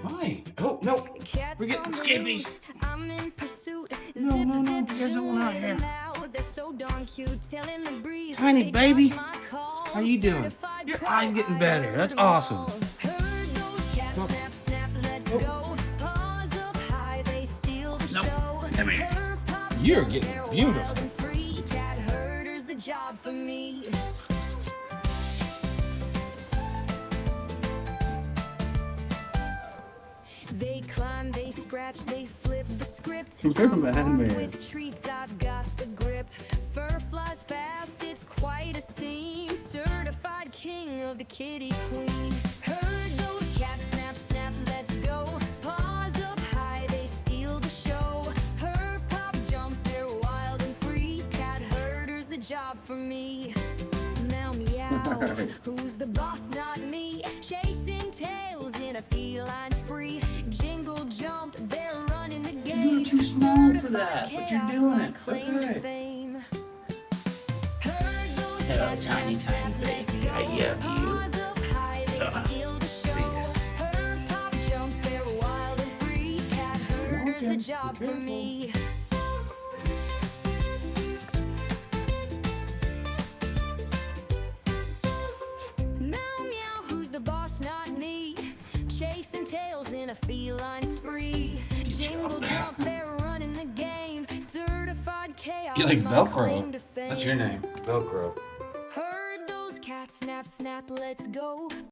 Mike. Oh, no. We're getting skippies. No, no, no. You guys don't want out here. Tiny baby. How you doing? Your eye's getting better. That's awesome. Oh. No, come here. You're getting beautiful. They climb, they scratch, they flip the script. You're a man. With treats, I've got the grip. Fur flies fast, it's quite a scene. Certified king of the kitty queen. Heard those cats snap, snap, let's go. Paws up high, they steal the show. Her pop jump, they're wild and free. Cat herders, the job for me. Meow meow, who's the boss? Not me. Chasing tails in a feline spree. Jingle jump, they're running the game. You're too small for that, but you're doing it. Okay. Hello, tiny, tiny baby. I love you. See ya. The job for me. Meow meow, who's the boss? Not me. Chasing tails in a feline spree. Jingle jump, they're running the game. Certified chaos. You like my Velcro? claim to fame. That's your name, Velcro. Heard those cats snap, snap, let's go.